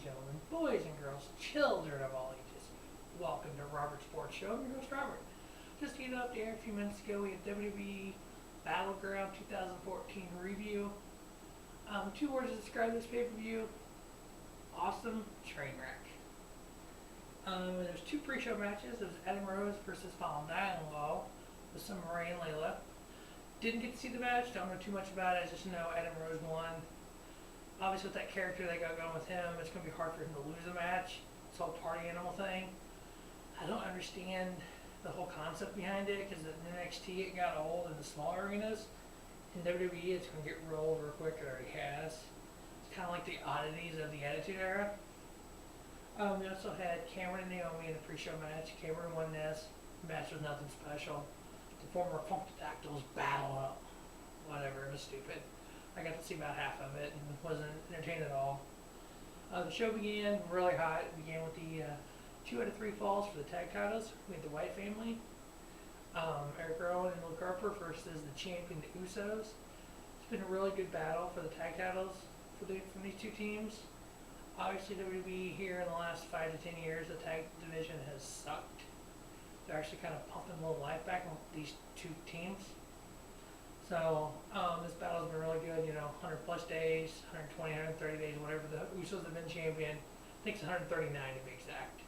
gentlemen, boys and girls, children of all ages, welcome to Robert's Sports Show. I'm your host, Robert. Just to get up there, a few minutes ago, we had WWE Battleground 2014 review. Two words to describe this pay-per-view: awesome, train wreck. There's two pre-show matches. There was Adam Rose versus Fallen Dialogue with Summer Rae and Layla. Didn't get to see the match, don't know too much about it, I just know Adam Rose won. Obviously with that character they got going with him, it's going to be hard for him to lose a match. This whole party animal thing. I don't understand the whole concept behind it, because in NXT it got old in the smaller arenas. In WWE it's going to get real old real quick, it already has. It's kind of like the oddities of the Attitude Era. We also had Cameron and Naomi in the pre-show match. Cameron won this. The match was nothing special. The former Funkadactyls battle up. Whatever, it was stupid. I got to see about half of it and wasn't entertained at all. The show began really hot. It began with the 2 out of 3 falls for the tag titles. We had the White family, Eric Rowan and Luke Harper versus the champion, the Usos. It's been a really good battle for the tag titles from these two teams. Obviously, WWE here in the last 5 to 10 years, the tag division has sucked. They're actually kind of pumping a little life back on these two teams. So this battle's been really good. 100 plus days, 120, 130 days, whatever. The Usos have been champion. I think it's 139 to be exact.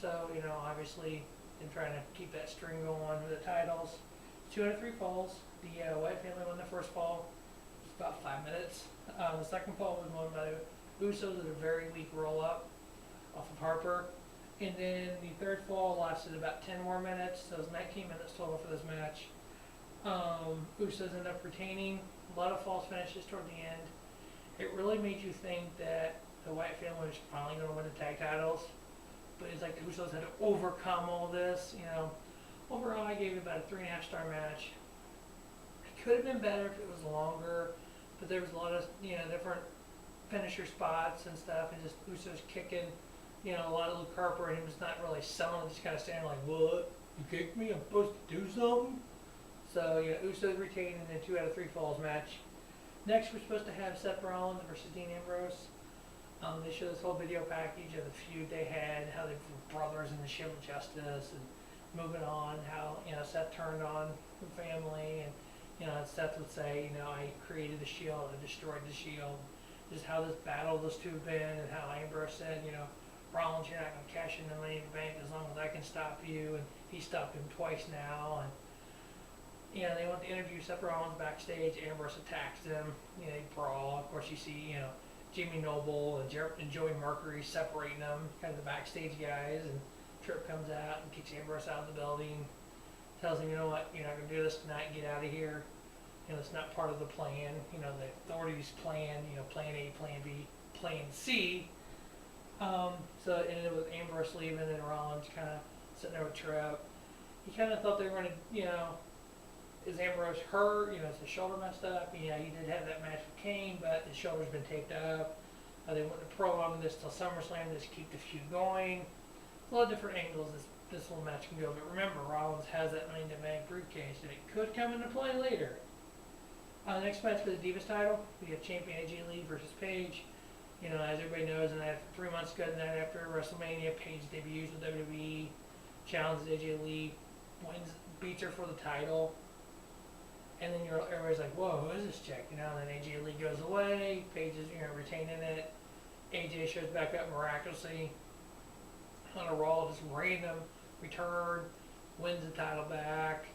So obviously, been trying to keep that string going with the titles. 2 out of 3 falls. The White family won the first fall. It was about 5 minutes. The second fall was won by the Usos with a very weak roll-up off of Harper. And then the third fall lasted about 10 more minutes, so it was 19 minutes total for this match. Usos ended up retaining. A lot of false finishes toward the end. It really made you think that the White family was finally going to win the tag titles. But it's like the Usos had to overcome all this. Overall, I gave it about a 3.5-star match. It could have been better if it was longer, but there was a lot of different finisher spots and stuff, and just Usos kicking. A lot of Luke Harper and him just not really selling, just kind of standing like, what? You kicked me? I'm supposed to do something? So, Usos retained in a 2 out of 3 falls match. Next, we're supposed to have Seth Rollins versus Dean Ambrose. They show this whole video package of the feud they had, how they were brothers in the Shield of Justice, and moving on, how, Seth turned on the family, and, Seth would say, I created the Shield, I destroyed the Shield. Just how this battle those two have been, and how Ambrose said, Rollins, you're not going to cash in the Money in the Bank as long as I can stop you, and he stopped him twice now, and they went to interview Seth Rollins backstage. Ambrose attacks them, they brawl. Of course, you see, Jimmy Noble and Joey Mercury separating them, kind of the backstage guys, and Tripp comes out and kicks Ambrose out of the building, tells him, you know what, you're not going to do this tonight, get out of here. It's not part of the plan. The authorities plan, plan A, plan B, plan C. So it ended with Ambrose leaving and Rollins kind of sitting there with Tripp. He kind of thought they were going to, is Ambrose hurt? Is his shoulder messed up? He did have that match with Kane, but his shoulder's been taped up. They went to prolong this till SummerSlam just to keep the feud going. A lot of different angles this little match can go. But remember, Rollins has that Money in the Bank briefcase, and it could come into play later. Next match for the Divas title, we have champion AJ Lee versus Paige. As everybody knows, and 3 months ago, the night after WrestleMania, Paige debuts with WWE, challenges AJ Lee, beats her for the title, and then everybody's like, whoa, who is this chick? And then AJ Lee goes away, Paige is retaining it, AJ shows back up miraculously on a Raw, just random return, wins the title back.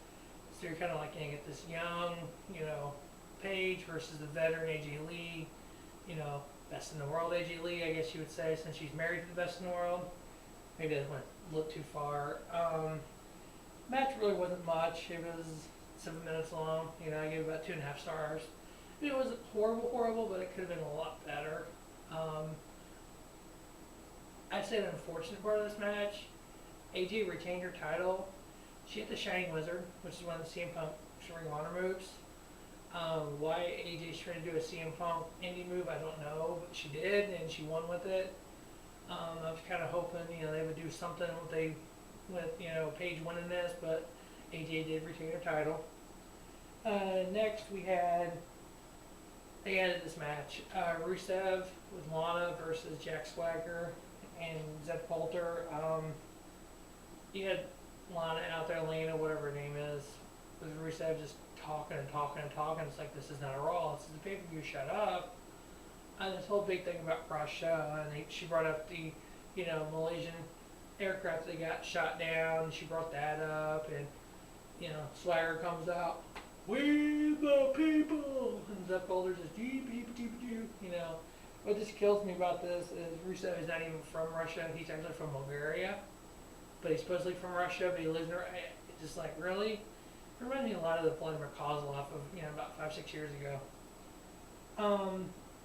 So you're kind of like, get this young, Paige versus the veteran AJ Lee, best in the world AJ Lee, I guess you would say, since she's married to the best in the world. Maybe that went a little too far. Match really wasn't much. It was 7 minutes long. I gave it about 2.5 stars. It wasn't horrible, but it could have been a lot better. I'd say the unfortunate part of this match, AJ retained her title. She hit the Shining Wizard, which is one of the CM Punk Ring of Honor moves. Why AJ's trying to do a CM Punk indie move, I don't know, but she did, and she won with it. I was kind of hoping, they would do something with Paige winning this, but AJ did retain her title. Next, we had they ended this match. Rusev with Lana versus Jack Swagger and Zeb Coulter. You had Lana out there, Lana, whatever her name is, with Rusev just talking and talking and talking. It's like, this is not a Raw, this is a pay-per-view, shut up. And this whole big thing about Russia, and she brought up the, Malaysian aircraft that got shot down. She brought that up, and, Swagger comes out, "We the people," and Zeb Coulter says, "Deep, deep, deep, deep," What just kills me about this is Rusev is not even from Russia. He's actually from Bulgaria, but he's supposedly from Russia, but he lives in. It's just like, really? It reminds me a lot of the Vladimir Kozlov of about 5-6 years ago.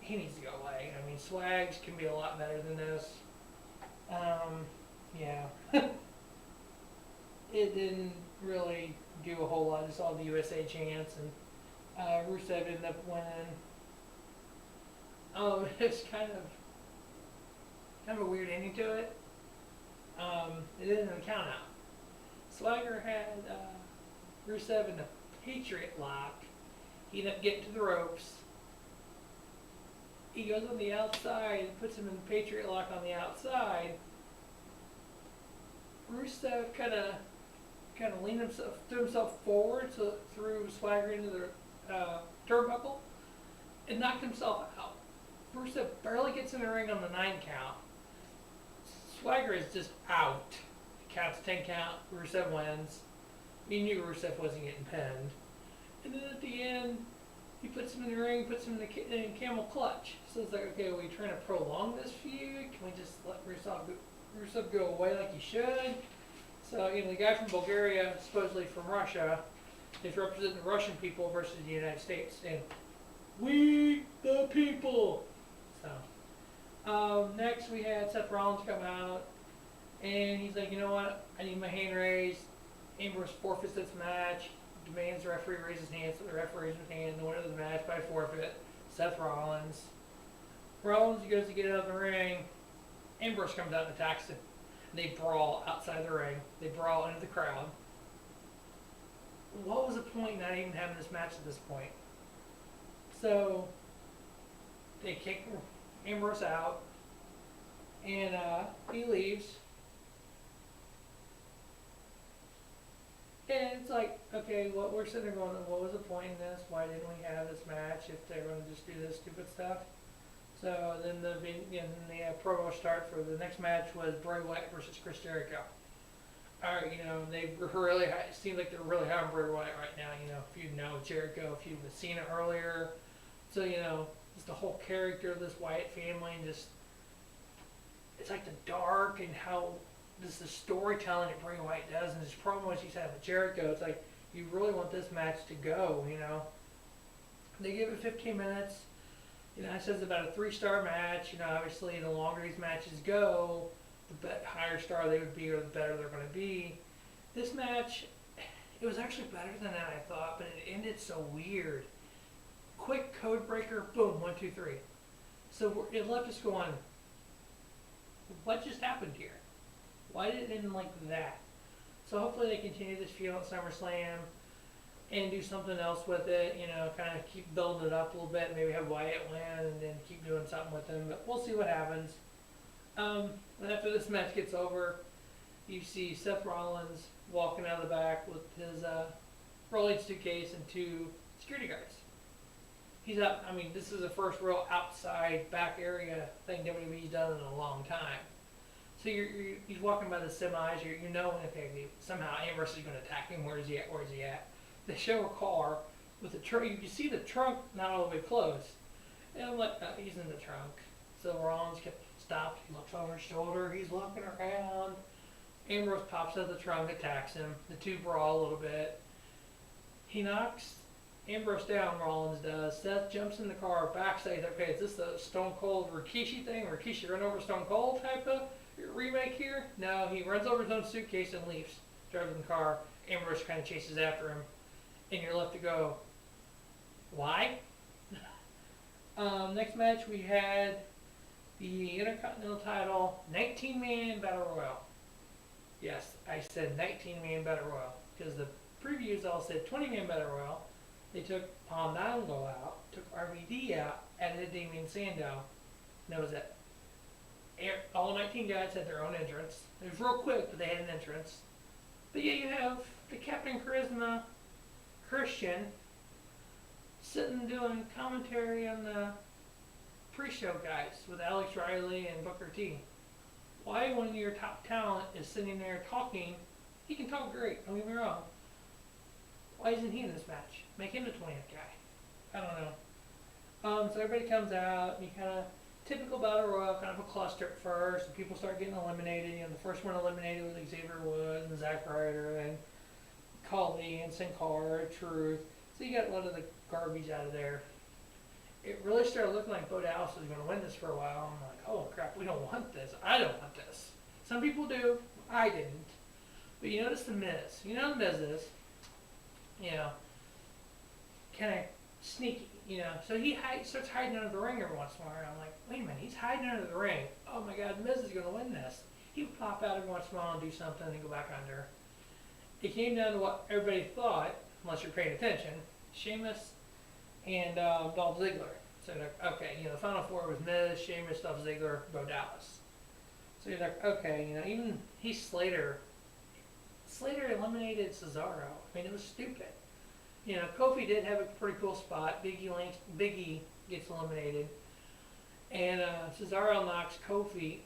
He needs to go away. I mean, Swags can be a lot better than this. Yeah. It didn't really do a whole lot. I just saw the USA chants, and Rusev ended up winning. It's kind of a weird ending to it. It didn't count out. Swagger had Rusev in the Patriot lock. He ended up getting to the ropes. He goes on the outside and puts him in the Patriot lock on the outside. Rusev kind of leaned himself, threw himself forward, so threw Swagger into the turnbuckle, and knocked himself out. Rusev barely gets in the ring on the 9 count. Swagger is just out. Counts 10 count. Rusev wins. We knew Rusev wasn't getting pinned. And then at the end, he puts him in the ring, puts him in the camel clutch. So it's like, okay, are we trying to prolong this feud? Can we just let Rusev go away like he should? So, the guy from Bulgaria, supposedly from Russia, is representing the Russian people versus the United States. And we the people! So, next we had Seth Rollins come out, and he's like, you know what, I need my hand raised. Ambrose forfeits this match, demands the referee raise his hand, so the referee raises his hand, the winner of the match by forfeit, Seth Rollins. Rollins goes to get out of the ring, Ambrose comes out and attacks him. They brawl outside the ring, they brawl into the crowd. What was the point in not even having this match at this point? So, they kick Ambrose out, and he leaves. And it's like, okay, well, we're sitting there going, what was the point in this? Why didn't we have this match if they're going to just do this stupid stuff? So then the promo start for the next match was Bray Wyatt versus Chris Jericho. Alright, they really it seems like they're really high on Bray Wyatt right now. If you know Jericho, if you've seen it earlier, so just the whole character of this Wyatt family, and just it's like the dark and how this the storytelling that Bray Wyatt does, and his promos he's had with Jericho. It's like you really want this match to go. They give it 15 minutes. It says about a 3-star match. Obviously, the longer these matches go, the higher star they would be, or the better they're going to be. This match, it was actually better than that, I thought, but it ended so weird. Quick code breaker, boom, 1, 2, 3. So it left us going, what just happened here? Why did it end like that? So hopefully they continue this feud at SummerSlam and do something else with it, kind of keep building it up a little bit, maybe have Wyatt win and then keep doing something with him, but we'll see what happens. And after this match gets over, you see Seth Rollins walking out of the back with his rolling suitcase and 2 security guards. He's out, this is the first real outside back area thing WWE's done in a long time. So he's walking by the semis, okay, somehow Ambrose is going to attack him, where is he at? They show a car with a trunk. You can see the trunk not all the way closed. And I'm like, he's in the trunk. So Rollins stops, he looks over his shoulder, he's looking around. Ambrose pops out of the trunk, attacks him. The 2 brawl a little bit. He knocks Ambrose down, Rollins does. Seth jumps in the car, backstage. Okay, is this the Stone Cold Rikishi thing? Rikishi run over Stone Cold type of remake here? No, he runs over his own suitcase and leaves. Drives in the car. Ambrose kind of chases after him. And you're left to go, why? Next match we had the Intercontinental title 19-man Battle Royal. Yes, I said 19-man Battle Royal because the previews all said 20-man Battle Royal. They took Palmdongo out, took RVD out, added Damien Sandow, and that was it. All 19 guys had their own entrance. It was real quick, but they had an entrance. But yeah, you have the Captain Charisma Christian sitting doing commentary on the pre-show guys with Alex Riley and Booker T. Why, when your top talent is sitting there talking, he can talk great, don't get me wrong. Why isn't he in this match? Make him the 20th guy. I don't know. So everybody comes out, and you kind of, typical Battle Royal, kind of a cluster at first, and people start getting eliminated. You know, the first one eliminated was Xavier Woods and Zack Ryder and Khali and Sin Cara, Truth. So you got a lot of the garbage out of there. It really started looking like Bo Dallas was going to win this for a while. I'm like, oh crap, we don't want this. I don't want this. Some people do. I didn't. But you notice the Miz. You know the Miz is, you know, kind of sneaky, you know. So he starts hiding under the ring every once in a while. I'm like, wait a minute, he's hiding under the ring. Oh my God, Miz is going to win this. He would pop out every once in a while and do something and then go back under. It came down to what everybody thought, unless you're paying attention, Sheamus and Dolph Ziggler. So you're like, okay, you know, the final four was Miz, Sheamus, Dolph Ziggler, Bo Dallas. So you're like, okay, you know, even Slater eliminated Cesaro. I mean, it was stupid. You know, Kofi did have a pretty cool spot. Big E gets eliminated. And Cesaro knocks Kofi,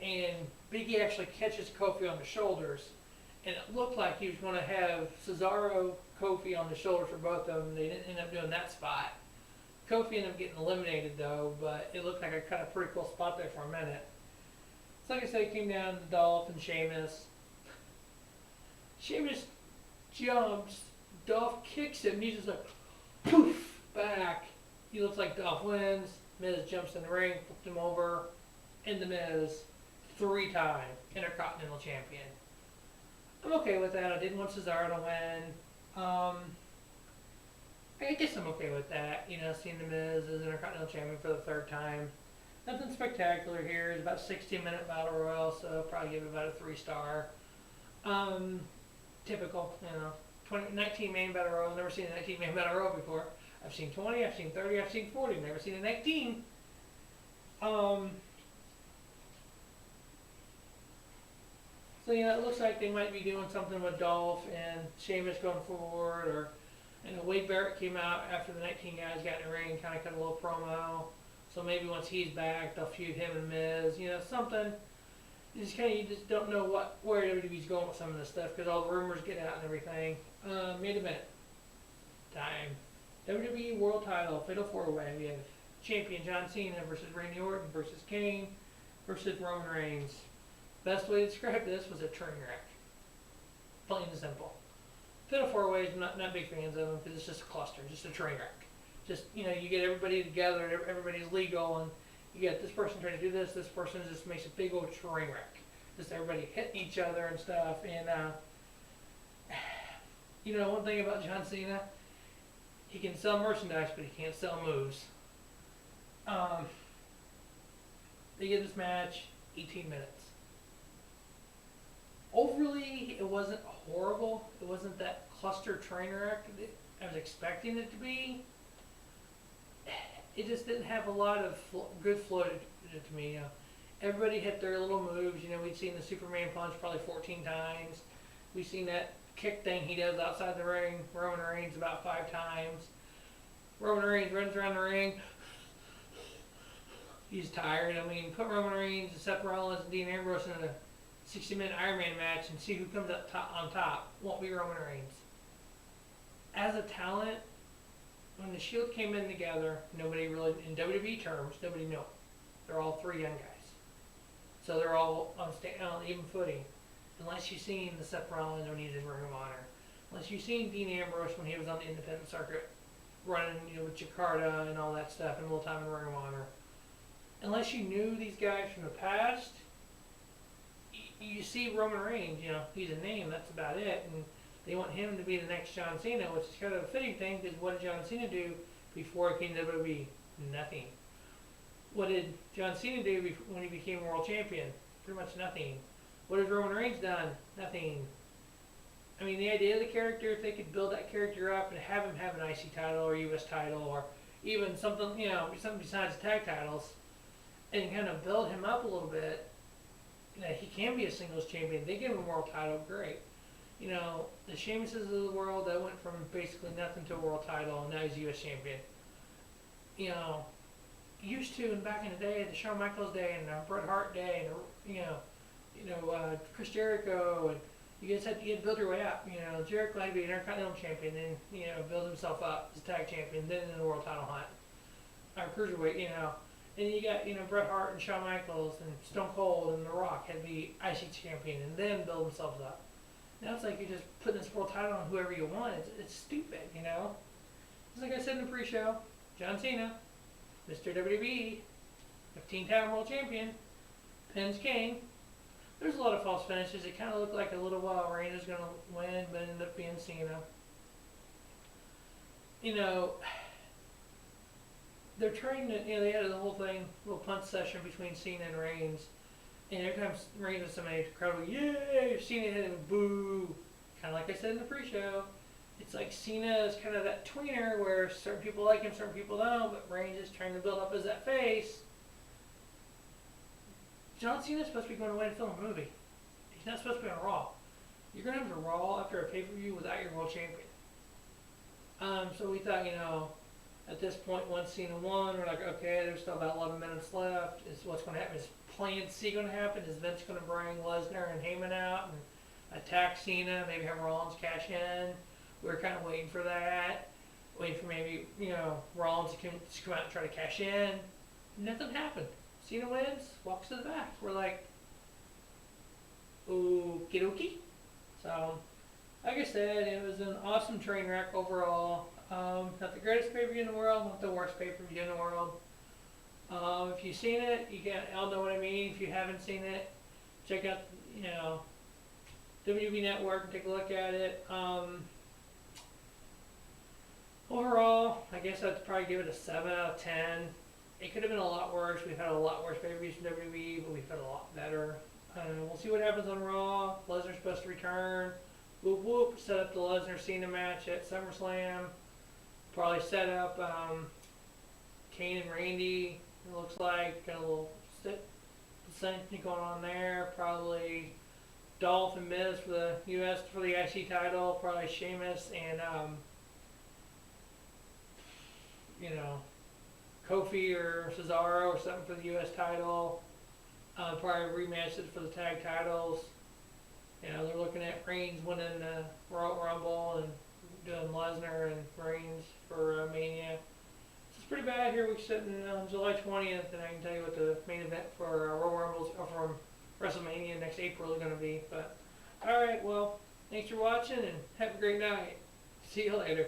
and Big E actually catches Kofi on the shoulders. And it looked like he was going to have Cesaro, Kofi on the shoulders for both of them. They didn't end up doing that spot. Kofi ended up getting eliminated, though, but it looked like a kind of pretty cool spot there for a minute. So like I said, it came down to Dolph and Sheamus. Sheamus jumps, Dolph kicks him, and he's just like, poof, back. He looks like Dolph wins. Miz jumps in the ring, flipped him over, and the Miz, 3-time Intercontinental Champion. I'm okay with that. I didn't want Cesaro to win. I guess I'm okay with that. You know, seeing the Miz as Intercontinental Champion for the 3rd time. Nothing spectacular here. It's about a 16-minute battle royal, so I'll probably give it about a 3-star. Typical, you know. 19-man battle royal. I've never seen a 19-man battle royal before. I've seen 20, I've seen 30, I've seen 40. Never seen a 19. So, you know, it looks like they might be doing something with Dolph and Sheamus going forward, or, you know, Wade Barrett came out after the 19 guys got in the ring, kind of cut a little promo. So maybe once he's back, they'll feud him and Miz, you know, something. You just don't know where WWE's going with some of this stuff, because all the rumors get out and everything. Main event time. WWE World Title, Fatal 4-Way. We have champion John Cena versus Randy Orton versus Kane versus Roman Reigns. Best way to describe this was a train wreck. Plain and simple. Fatal 4-Ways, I'm not big fans of them because it's just a cluster, just a train wreck. Just, you know, you get everybody together, everybody's legal, and you get this person trying to do this person just makes a big old train wreck. Just everybody hitting each other and stuff. And, you know, one thing about John Cena, he can sell merchandise, but he can't sell moves. They get this match, 18 minutes. Overly, it wasn't horrible. It wasn't that cluster train wreck that I was expecting it to be. It just didn't have a lot of good flow to me. You know, everybody hit their little moves. You know, we'd seen the Superman punch probably 14 times. We've seen that kick thing he does outside the ring. Roman Reigns about 5 times. Roman Reigns runs around the ring. He's tired. I mean, put Roman Reigns, Seth Rollins, and Dean Ambrose in a 60-minute Iron Man match and see who comes up on top. Won't be Roman Reigns. As a talent, when the Shield came in together, nobody really, in WWE terms, nobody knew. They're all 3 young guys. So they're all on even footing. Unless you've seen the Seth Rollins when he was in Ring of Honor. Unless you've seen Dean Ambrose when he was on the independent circuit, running, you know, with Jakarta and all that stuff, and a little time in Ring of Honor. Unless you knew these guys from the past, you see Roman Reigns, you know, he's a name, that's about it. And they want him to be the next John Cena, which is kind of a fitting thing, because what did John Cena do before he came to WWE? Nothing. What did John Cena do when he became world champion? Pretty much nothing. What has Roman Reigns done? Nothing. I mean, the idea of the character, if they could build that character up and have him have an IC title or US title or even something, something besides tag titles, and kind of build him up a little bit, that he can be a singles champion. They give him a world title, great. The Sheamuses of the world that went from basically nothing to a world title, and now he's US champion. Used to, and back in the day, the Shawn Michaels day and Bret Hart day, and Chris Jericho, and you had to build your way up. Jericho had to be an Intercontinental champion, then build himself up as a tag champion, then in the world title hunt, or cruiserweight. And you got Bret Hart and Shawn Michaels and Stone Cold and The Rock had to be IC champion, and then build themselves up. Now it's like you're just putting this world title on whoever you want. It's stupid, It's like I said in the pre-show, John Cena, Mr. WWE, 15-time world champion, pins King. There's a lot of false finishes. It kind of looked like a little while Reigns was going to win, but ended up being Cena. They're trying to, they had the whole thing, little punch session between Cena and Reigns. And every time Reigns was somebody, the crowd would go, yay! Cena hit him, boo! Kind of like I said in the pre-show. It's like Cena is kind of that tweener where certain people like him, certain people don't, but Reigns is trying to build up as that face. John Cena's supposed to be going away to film a movie. He's not supposed to be on Raw. You're going to have a Raw after a pay-per-view without your world champion. So we thought, at this point, once Cena won, we're like, okay, there's still about 11 minutes left. Is what's going to happen? Is Plan C going to happen? Is Vince going to bring Lesnar and Heyman out and attack Cena? Maybe have Rollins cash in? We were kind of waiting for that. Waiting for maybe, Rollins to come out and try to cash in. Nothing happened. Cena wins, walks to the back. We're like, okie dokie. So, like I said, it was an awesome train wreck overall. Not the greatest pay-per-view in the world, not the worst pay-per-view in the world. If you've seen it, I'll know what I mean. If you haven't seen it, check out, WWE Network and take a look at it. Overall, I guess I'd probably give it a 7 out of 10. It could have been a lot worse. We've had a lot worse pay-per-views from WWE, but we've had a lot better. We'll see what happens on Raw. Lesnar's supposed to return. Whoop whoop. Set up the Lesnar-Cena match at SummerSlam. Probably set up Kane and Randy, it looks like. Got a little dissension going on there. Probably Dolph and Miz for the US for the IC title. Probably Sheamus and Kofi or Cesaro or something for the US title. Probably rematch it for the tag titles. They're looking at Reigns winning the Royal Rumble and doing Lesnar and Reigns for Mania. It's pretty bad here. We're sitting on July 20th, and I can tell you what the main event for Royal Rumble from WrestleMania next April is going to be. But all right, well, thanks for watching, and have a great night. See you later.